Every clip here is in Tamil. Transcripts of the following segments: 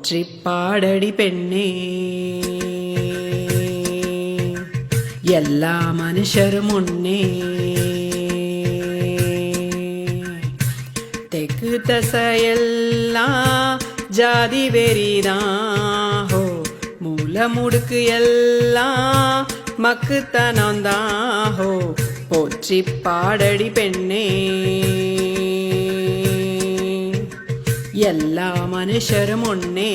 போற்றி பாடடி பெண்ணே. எல்லா மனுஷரும் முன்னே தெற்கு தசையெல்லாம் ஜாதி வெறிதான் ஹோ, மூல முடுக்கு எல்லாம் மக்குத்தனம்தான் ஹோ, போற்றி பாடடி பெண்ணே. எல்லா மனுஷரும் ஒன்னே.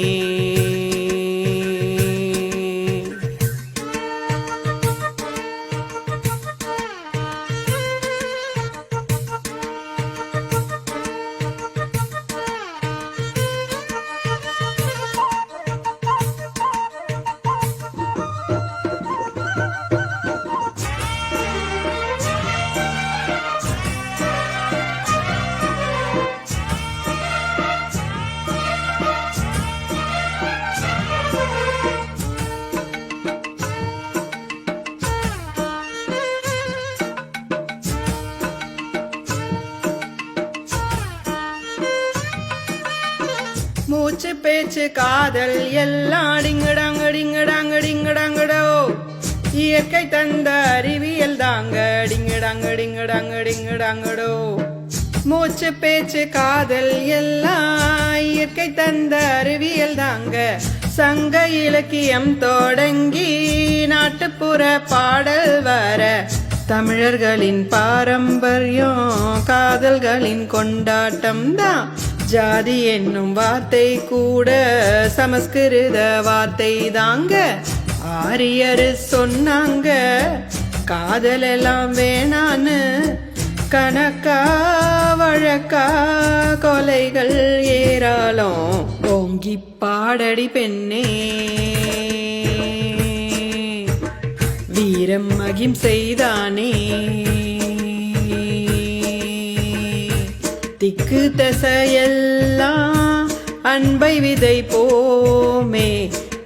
மூச்சு பேச்சு காதல் எல்லாம் டிங்கடாங்க டிங்கடாங்க டிங்கடாங்கடோ, இயற்கை தந்த அறிவியல் தாங்க டிங்கடாங்க டிங்கடாங்க டிங்கடாங்கடோ. மூச்சு பேச்சு காதல் எல்லாம் இயற்கை தந்த அறிவியல் தாங்க, சங்க இலக்கியம் தொடங்கி நாட்டுப்புற பாடல் வர, தமிழர்களின் பாரம்பரியம் காதல்களின் கொண்டாட்டம் தான். ஜாதி என்னும் வார்த்தை கூட சமஸ்கிருத வார்த்தை தாங்க. ஆரியர் சொன்னாங்க காதல் எல்லாம் வேணான்னு, கணக்கா வழக்கா கொலைகள் ஏராளம். ஓங்கி பாடடி பெண்ணே, வீரம் அகிம்சைதானே. திக்கு தசையெல்லாம் அன்பை விதை போமே,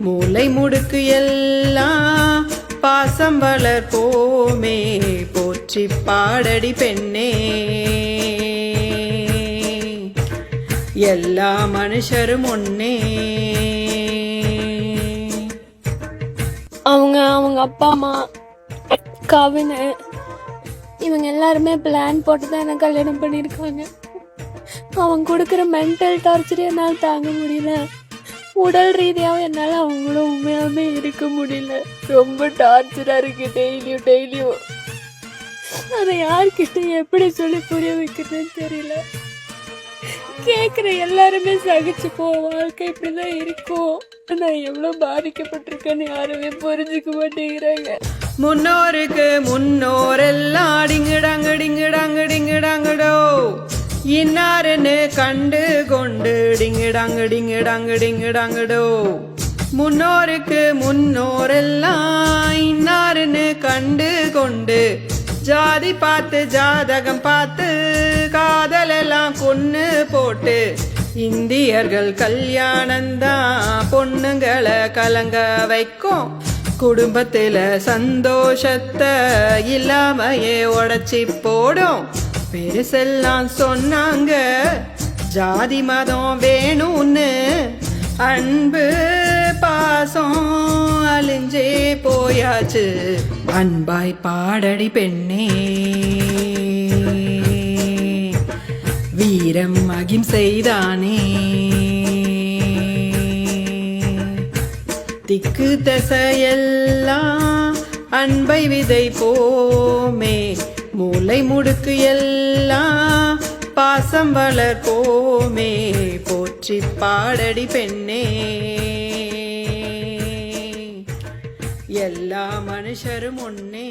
மூளை முடுக்கு எல்லாம் பாசம் வளர்ப்போமே, போற்றி பாடடி பெண்ணே. எல்லா மனுஷரும் ஒன்னே. அவங்க அப்பா அம்மா கவின் இவங்க எல்லாருமே பிளான் போட்டு தான் எனக்கு கல்யாணம் பண்ணியிருக்காங்க. அவங்க கொடுக்குற மென்டல் டார்ச்சர் என்னால் தாங்க முடியல, உடல் ரீதியாகவும் என்னால் அவங்களும் உண்மையாகவே இருக்க முடியல. ரொம்ப டார்ச்சராக இருக்கு டெய்லியும். அதை யார்கிட்ட எப்படி சொல்லி புரிய வைக்கிறதுன்னு தெரியல. கேட்குற எல்லாருமே சகிச்சு வாழ்க்கை இப்படிதான் இருக்கும், நான் எவ்வளோ பாதிக்கப்பட்டிருக்கேன்னு யாருமே புரிஞ்சுக்க மாட்டேங்கிறாங்க. முன்னோருக்கு முன்னோரெல்லாம் டிங்கடாங்க டிங்கடாங்க டிங்கடாங்கடோ, இன்னாருன்னு கண்டு கொண்டு டிங்கடாங்க டிங்கடாங்க டிங்கடாங்கடோ. முன்னோருக்கு முன்னோரெல்லாம் இன்னாருன்னு கண்டு கொண்டு, ஜாதி பார்த்து ஜாதகம் பார்த்து காதலெல்லாம் கொன்னு போட்டு, இந்தியர்கள் கல்யாணந்தான் பொண்ணுங்களை கலங்க வைக்கும். குடும்பத்துல சந்தோஷத்தை இல்லாமையே உடைச்சி போடும். பெருசெல்லாம் சொன்னாங்க ஜாதி மதம் வேணும்னு, அன்பு பாசம் அழிஞ்சே போயாச்சு. அன்பாய் பாடடி பெண்ணே, வீரம் அகிம்சைதானே. திக்கு தசையெல்லாம் அன்பை விதை போமே, மூளை முடுக்கு எல்லாம் பாசம் வளர்ப்போமே, போற்றி பாடடி பெண்ணே. எல்லா மனுஷரும் ஒன்னே.